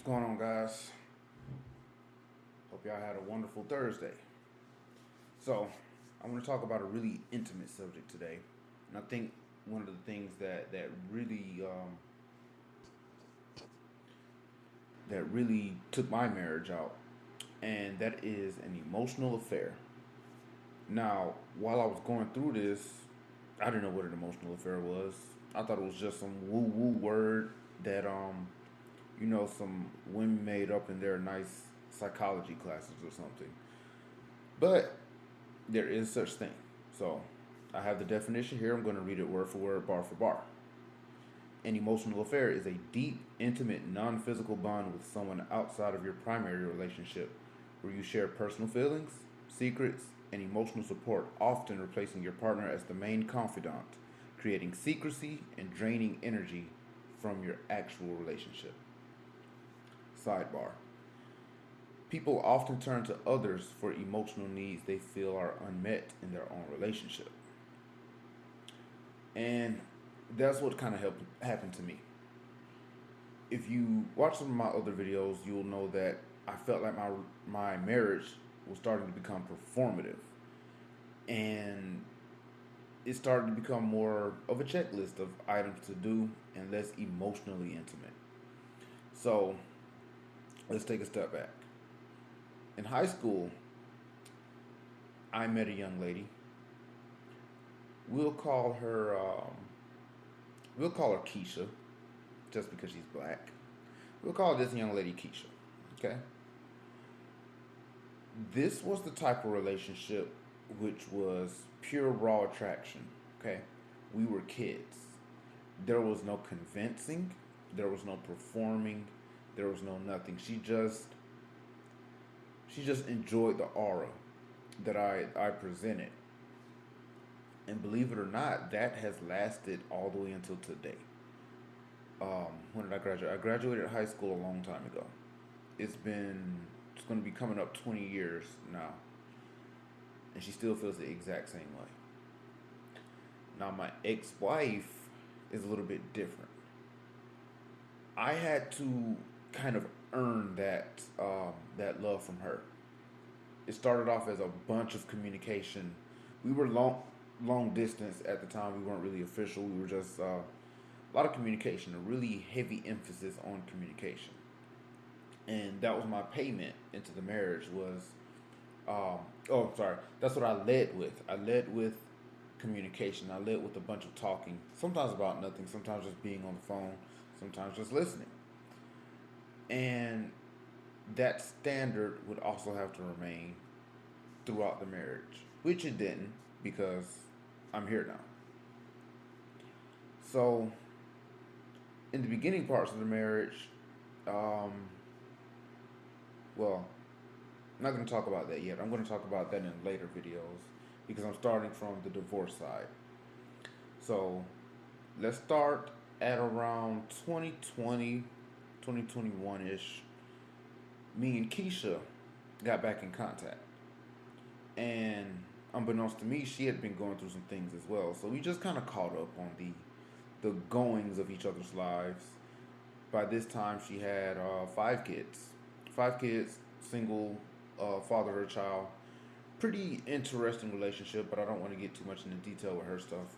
What's going on, guys? Hope y'all had a wonderful Thursday. So, I want to talk about a really intimate subject today, and I think one of the things that really took my marriage out, and that is an emotional affair. Now, while I was going through this, I didn't know what an emotional affair was. I thought it was just some woo woo word that some women made up in their nice psychology classes or something. But there is such thing. So I have the definition here. I'm going to read it word for word, bar for bar. An emotional affair is a deep, intimate, non physical bond with someone outside of your primary relationship where you share personal feelings, secrets, and emotional support, often replacing your partner as the main confidant, creating secrecy and draining energy from your actual relationship. Sidebar. People often turn to others for emotional needs they feel are unmet in their own relationship. And that's what kind of helped happened to me. If you watch some of my other videos, you'll know that I felt like my marriage was starting to become performative, and it started to become more of a checklist of items to do and less emotionally intimate. So let's take a step back. In high school, I met a young lady. We'll call her Keisha, just because she's black. We'll call this young lady Keisha. Okay. This was the type of relationship which was pure raw attraction. Okay. We were kids. There was no convincing. There was no performing. There was no nothing. She just enjoyed the aura that I presented. And believe it or not, that has lasted all the way until today. When did I graduate? I graduated high school a long time ago. It's going to be coming up 20 years now, and she still feels the exact same way. Now, my ex-wife is a little bit different. I had to kind of earn that love from her. It started off as a bunch of communication. We were long distance at the time. We weren't really official. We were just a lot of communication, a really heavy emphasis on communication, and that was my payment into the marriage. Was oh, sorry, that's what I led with. I led with communication. I led with a bunch of talking, sometimes about nothing, sometimes just being on the phone, sometimes just listening. And that standard would also have to remain throughout the marriage, which it didn't, because I'm here now. So, in the beginning parts of the marriage, um, well, I'm not going to talk about that yet. I'm going to talk about that in later videos because I'm starting from the divorce side. So, let's start at around 2020, 2021 ish. Me and Keisha got back in contact. And unbeknownst to me, she had been going through some things as well. So we just kind of caught up on the goings of each other's lives. By this time, she had 5 kids. 5 kids, single, father her child. Pretty interesting relationship, but I don't want to get too much into detail with her stuff.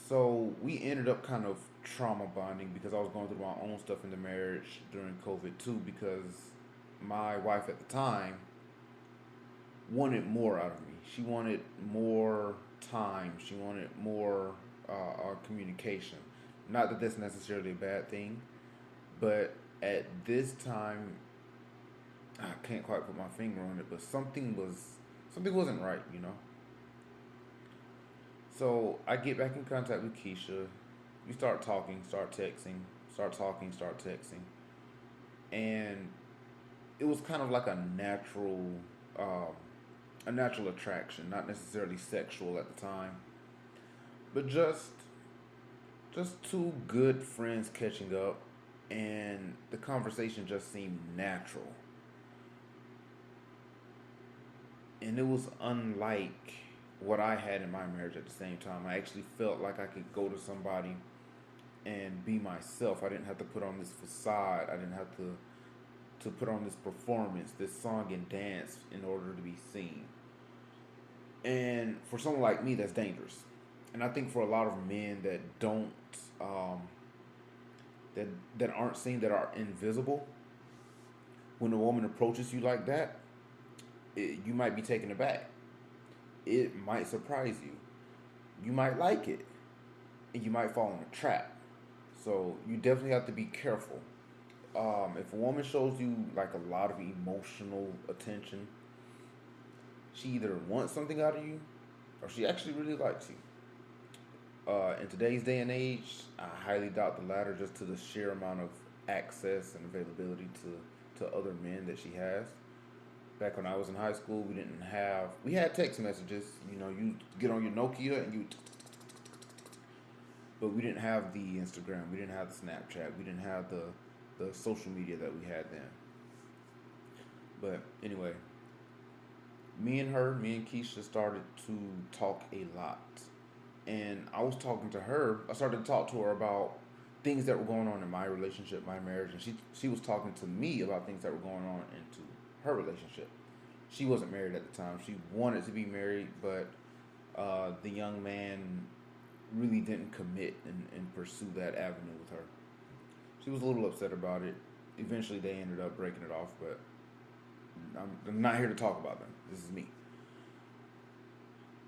So we ended up kind of trauma bonding because I was going through my own stuff in the marriage during COVID too. Because my wife at the time wanted more out of me. She wanted more time. She wanted more communication. Not that that's necessarily a bad thing, but at this time, I can't quite put my finger on it, but something wasn't right, you know. So I get back in contact with Keisha. We start talking, start texting, start talking, start texting, and it was kind of like um, a natural attraction, not necessarily sexual at the time, but just two good friends catching up, and the conversation just seemed natural, and it was unlike what I had in my marriage at the same time. I actually felt like I could go to somebody and be myself. I didn't have to put on this facade. I didn't have to put on this performance, this song and dance in order to be seen. And for someone like me, that's dangerous. And I think for a lot of men that don't um, that that aren't seen, that are invisible, when a woman approaches you like that, you might be taken aback. It might surprise you. You might like it, and you might fall in a trap. So you definitely have to be careful. If a woman shows you like a lot of emotional attention, she either wants something out of you, or she actually really likes you. In today's day and age, I highly doubt the latter, just to the sheer amount of access and availability to other men that she has. Back when I was in high school, we had text messages. You know, you get on your Nokia and you, but we didn't have the Instagram, we didn't have the Snapchat, we didn't have the social media that we had then. But anyway, me and Keisha started to talk a lot. And I was talking to her, I started to talk to her about things that were going on in my relationship, my marriage, and she was talking to me about things that were going on into her relationship. She wasn't married at the time. She wanted to be married, but the young man really didn't commit and pursue that avenue with her. She was a little upset about it. Eventually, they ended up breaking it off, but I'm not here to talk about them. This is me.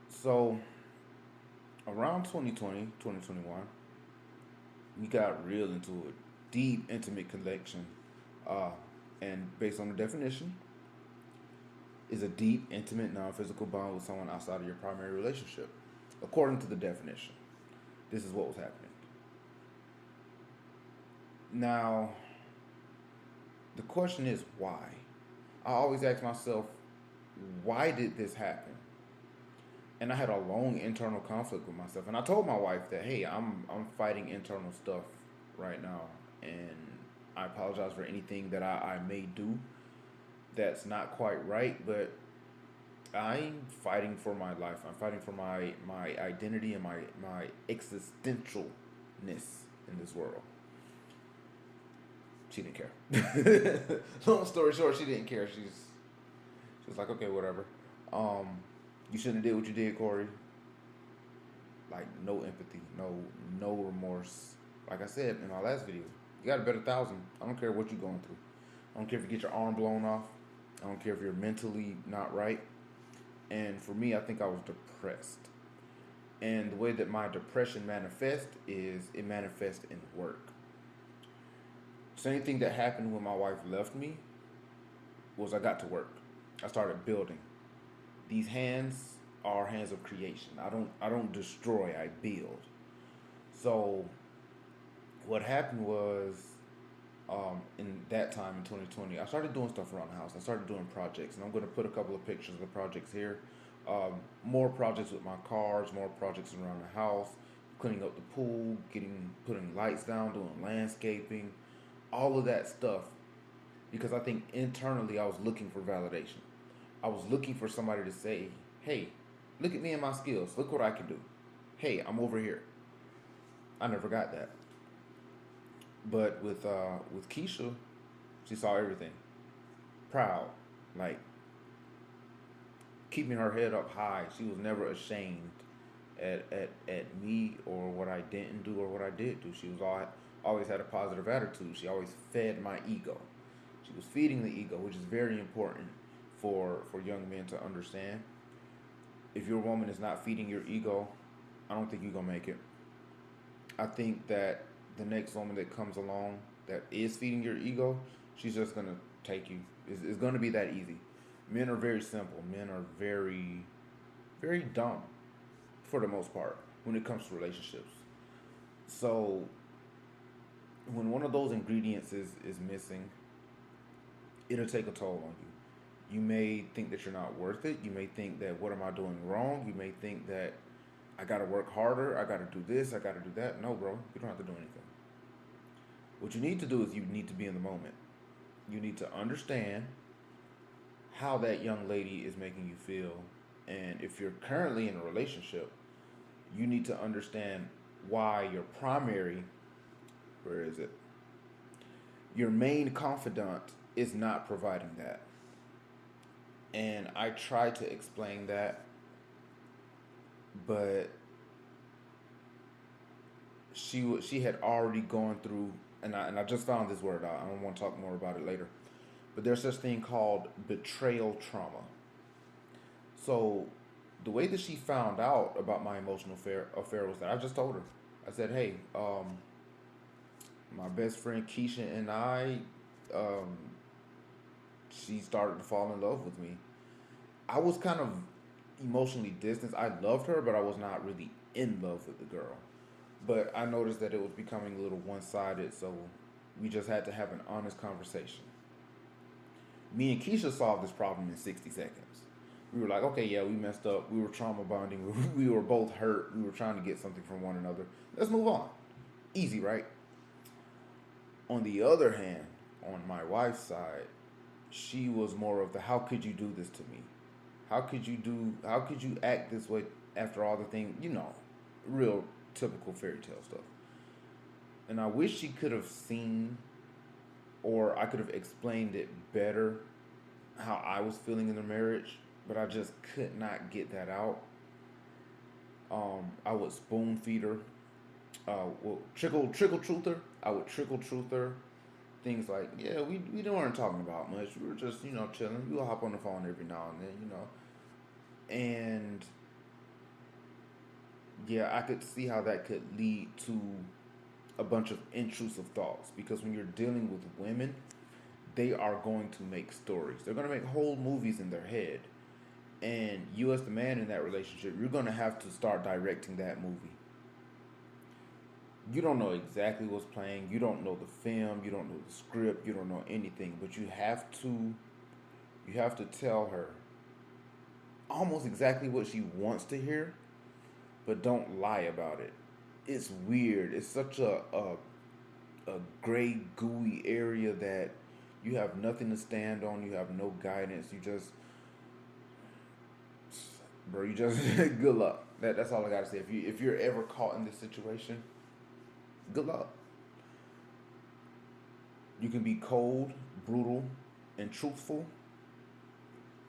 So, around 2020, 2021, we got real into a deep, intimate connection. Uh, and based on the definition, is a deep, intimate, non physical bond with someone outside of your primary relationship. According to the definition, this is what was happening. Now, the question is why? I always ask myself, why did this happen? And I had a long internal conflict with myself. And I told my wife that, hey, I'm fighting internal stuff right now, and I apologize for anything that I may do that's not quite right, but I'm fighting for my life. I'm fighting for my identity and my existentialness in this world. She didn't care. Long story short, she didn't care. She was like, okay, whatever. Um, you shouldn't have did what you did, Corey. Like no empathy, no remorse. Like I said in my last video, you got to bet 1,000. I don't care what you're going through. I don't care if you get your arm blown off. I don't care if you're mentally not right. And for me, I think I was depressed. And the way that my depression manifests is it manifests in work. Same thing that happened when my wife left me was I got to work. I started building. These hands are hands of creation. I don't destroy, I build. So what happened was in that time in 2020, I started doing stuff around the house. I started doing projects, and I'm going to put a couple of pictures of the projects here. More projects with my cars, more projects around the house, cleaning up the pool, putting lights down, doing landscaping, all of that stuff. Because I think internally I was looking for validation. I was looking for somebody to say, "Hey, look at me and my skills. Look what I can do. Hey, I'm over here." I never got that. But with Keisha, she saw everything. Proud, like keeping her head up high. She was never ashamed at me or what I didn't do or what I did do. She was always had a positive attitude. She always fed my ego. She was feeding the ego, which is very important for young men to understand. If your woman is not feeding your ego, I don't think you're gonna make it. I think that the next woman that comes along that is feeding your ego, she's just gonna take you. It's gonna be that easy. Men are very simple. Men are very, very dumb for the most part when it comes to relationships. So when one of those ingredients is missing, it'll take a toll on you. You may think that you're not worth it. You may think that what am I doing wrong? You may think that I gotta work harder. I gotta do this. I gotta do that. No, bro, you don't have to do anything. What you need to do is you need to be in the moment. You need to understand how that young lady is making you feel. And if you're currently in a relationship, you need to understand why your primary Where is it? Your main confidant is not providing that. And I tried to explain that, but she had already gone through, and I just found this word out. I don't want to talk more about it later. But there's such thing called betrayal trauma. So the way that she found out about my emotional affair was that I just told her. I said, "Hey, my best friend Keisha and I, um, she started to fall in love with me. I was kind of emotionally distanced. I loved her, but I was not really in love with the girl. But I noticed that it was becoming a little one sided, so we just had to have an honest conversation. Me and Keisha solved this problem in 60 seconds. We were like, okay, yeah, we messed up. We were trauma bonding. We were both hurt. We were trying to get something from one another. Let's move on. Easy, right? On the other hand, on my wife's side, she was more of the how could you do this to me? How could you act this way after all the things, real typical fairy tale stuff. And I wish she could have seen, or I could have explained it better how I was feeling in the marriage, but I just could not get that out. I would spoon feed her. Trickle truth her. I would trickle truth her. Things like, yeah, we weren't talking about much. We were just, chilling. We would hop on the phone every now and then. And yeah, I could see how that could lead to a bunch of intrusive thoughts, because when you're dealing with women, they are going to make stories. They're going to make whole movies in their head. And you, as the man in that relationship, you're going to have to start directing that movie. You don't know exactly what's playing. You don't know the film. You don't know the script. You don't know anything. But you have to tell her almost exactly what she wants to hear, but don't lie about it. It's weird. It's such a gray, gooey area that you have nothing to stand on. You have no guidance. You just good luck. That's all I gotta say. If you're ever caught in this situation, good luck. You can be cold, brutal, and truthful,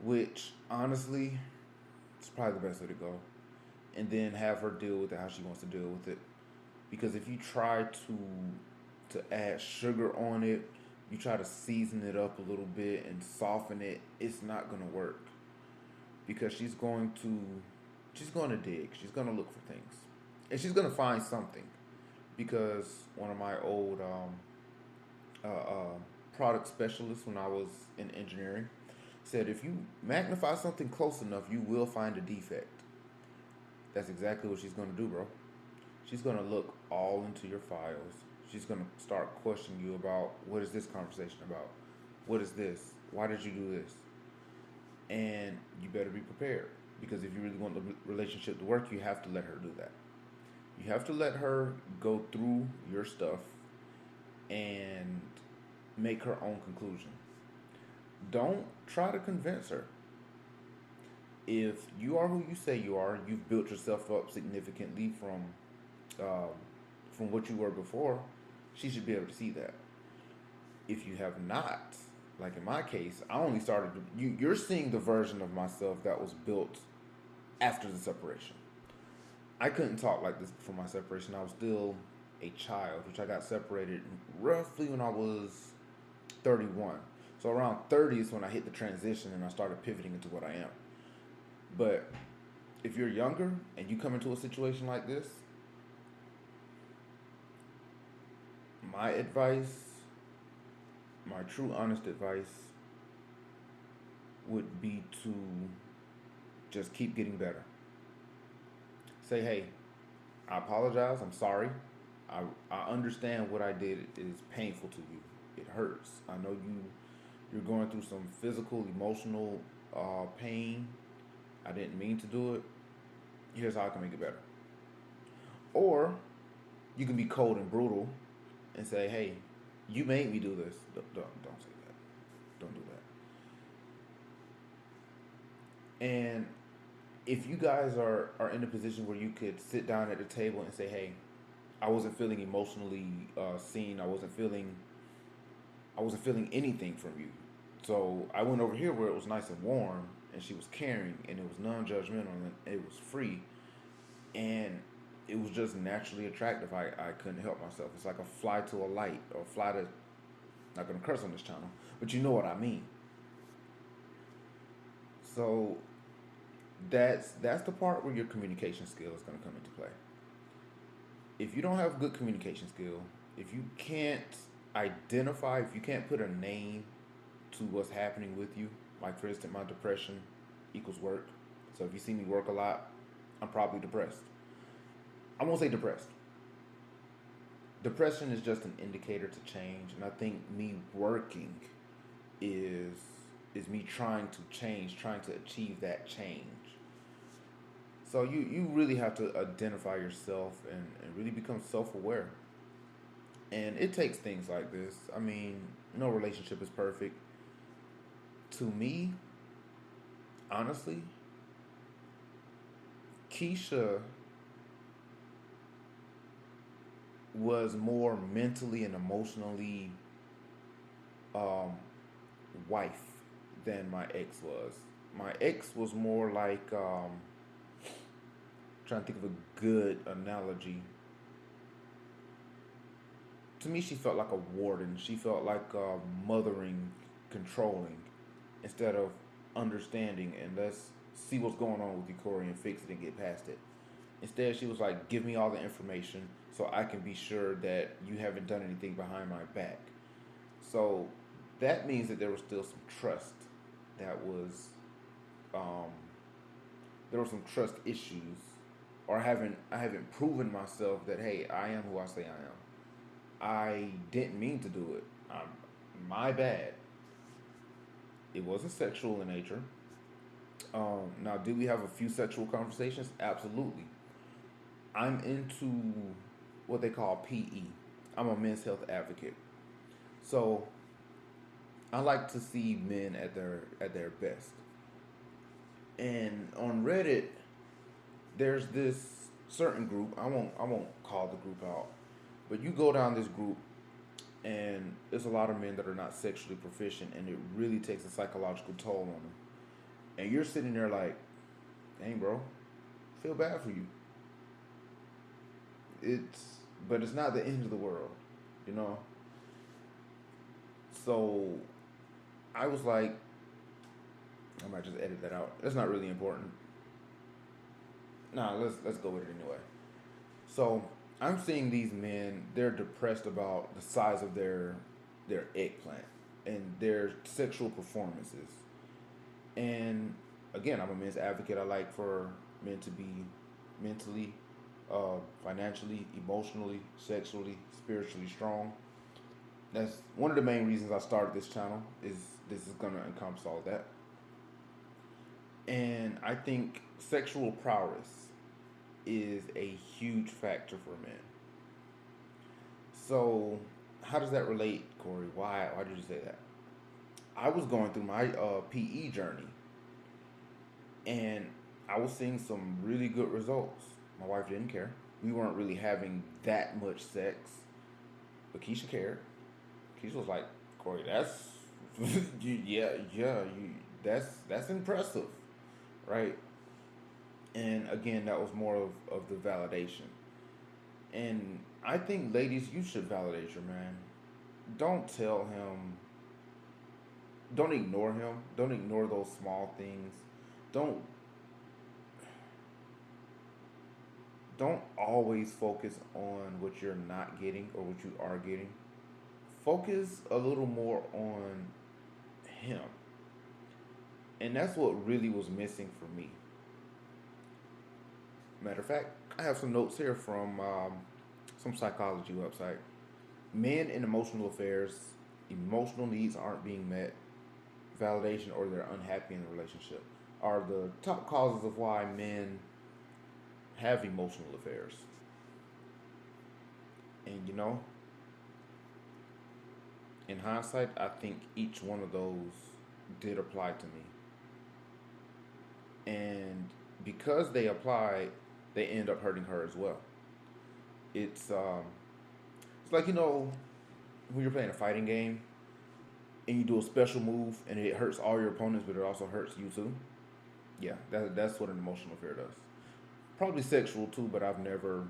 which honestly, it's probably the best way to go. And then have her deal with it how she wants to deal with it. Because if you try to add sugar on it, you try to season it up a little bit and soften it, it's not gonna work. Because she's going to dig. She's going to look for things. And she's going to find something. Because one of my old product specialists when I was in engineering said if you magnify something close enough, you will find a defect. That's exactly what she's going to do, bro. She's going to look all into your files. She's going to start questioning you about what is this conversation about? What is this? Why did you do this? And you better be prepared, because if you really want the relationship to work, you have to let her do that. You have to let her go through your stuff and make her own conclusion. Don't try to convince her. If you are who you say you are, you've built yourself up significantly um, from what you were before. She should be able to see that. If you have not, like in my case, I only started. You're seeing the version of myself that was built after the separation. I couldn't talk like this before my separation. I was still a child, which I got separated roughly when I was 31. So around 30 is when I hit the transition and I started pivoting into what I am. But if you're younger and you come into a situation like this, my advice, my true honest advice would be to just keep getting better. Say, hey, I apologize. I'm sorry. I understand what I did is painful to you. It hurts. I know you're going through some physical, emotional pain. I didn't mean to do it. Here's how I can make it better. Or you can be cold and brutal and say, hey, you made me do this. Don't say that. Don't do that. And if you guys are in a position where you could sit down at the table and say, hey, I wasn't feeling emotionally seen. I wasn't feeling anything from you. So I went over here where it was nice and warm, and she was caring, and it was non-judgmental, and it was free, and it was just naturally attractive. I couldn't help myself. It's like a fly to a light, or fly to. Not gonna curse on this channel, but you know what I mean. So that's the part where your communication skill is gonna come into play. If you don't have good communication skill, if you can't identify, if you can't put a name to what's happening with you, like for instance, my depression equals work. So if you see me work a lot, I'm probably depressed. I won't say depressed. Depression is just an indicator to change, and I think me working is me trying to change, trying to achieve that change. So you really have to identify yourself and really become self aware. And it takes things like this. I mean, no relationship is perfect. To me, honestly, Keisha was more mentally and emotionally um, wife than my ex was. My ex was more like trying to think of a good analogy. To me, she felt like a warden. She felt like mothering, controlling, instead of understanding and let's see what's going on with you, Corey, and fix it and get past it. Instead, she was like, give me all the information so I can be sure that you haven't done anything behind my back. So that means that there was still some trust that was, um, there were some trust issues, or I haven't proven myself that hey, I am who I say I am. I didn't mean to do it. My bad. It wasn't sexual in nature. Now, do we have a few sexual conversations? Absolutely. I'm into what they call PE. I'm a men's health advocate. So I like to see men at their best. And on Reddit, there's this certain group. I won't call the group out, but you go down this group, and there's a lot of men that are not sexually proficient, and it really takes a psychological toll on them. And you're sitting there like, dang, bro, feel bad for you. It's but it's not the end of the world, you know. So I was like, I might just edit that out. That's not really important. Nah, let's go with it anyway. So I'm seeing these men. They're depressed about the size of their eggplant and their sexual performances. And again, I'm a men's advocate. I like for men to be mentally, financially, emotionally, sexually, spiritually strong. That's one of the main reasons I started this channel. Is this is gonna encompass all of that. And I think sexual prowess is a huge factor for men. So, how does that relate, Corey? Why did you say that? I was going through my PE journey, and I was seeing some really good results. My wife didn't care. We weren't really having that much sex, but Keisha cared. Keisha was like, Corey, that's that's impressive, right? And again, that was more of the validation. And I think, ladies, you should validate your man. Don't tell him, don't ignore him. Don't ignore those small things. Don't don't always focus on what you're not getting or what you are getting. Focus a little more on him. And that's what really was missing for me. Matter of fact, I have some notes here from some psychology website. Men in emotional affairs, emotional needs aren't being met, validation, or they're unhappy in the relationship are the top causes of why men have emotional affairs. And you know, in hindsight, I think each one of those did apply to me. And because they applied, they end up hurting her as well. It's like, when you're playing a fighting game and you do a special move and it hurts all your opponents, but it also hurts you too. Yeah, that's what an emotional affair does. Probably sexual too, but I've never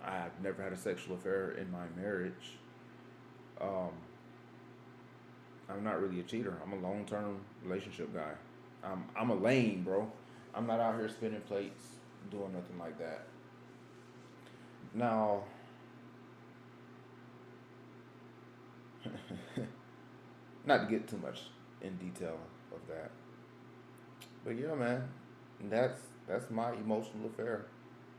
had a sexual affair in my marriage. Um, I'm not really a cheater. I'm a long term relationship guy. I'm a lane, bro. I'm not out here spinning plates, doing nothing like that. Now, not to get too much in detail of that, but yeah, man, that's that's my emotional affair.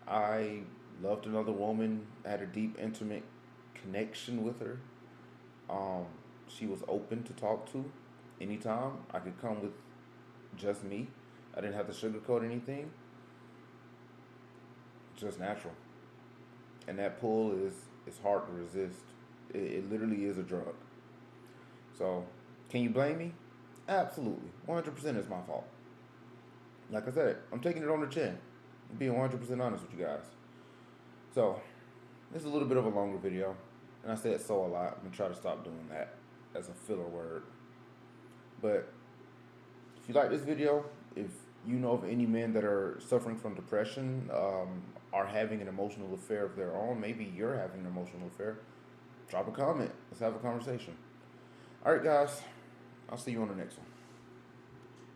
I loved another woman, had a deep, intimate connection with her. Um, she was open to talk to anytime. I could come with just me. I didn't have to sugarcoat anything. Just natural. And that pull is hard to resist. It literally is a drug. So, can you blame me? Absolutely. 100% is my fault. Like I said, I'm taking it on the chin. I'm being 100% honest with you guys. So, this is a little bit of a longer video. And I said so a lot. I'm going to try to stop doing that as a filler word. But if you like this video, if you know of any men that are suffering from depression, are having an emotional affair of their own, maybe you're having an emotional affair, drop a comment. Let's have a conversation. All right, guys. I'll see you on the next one.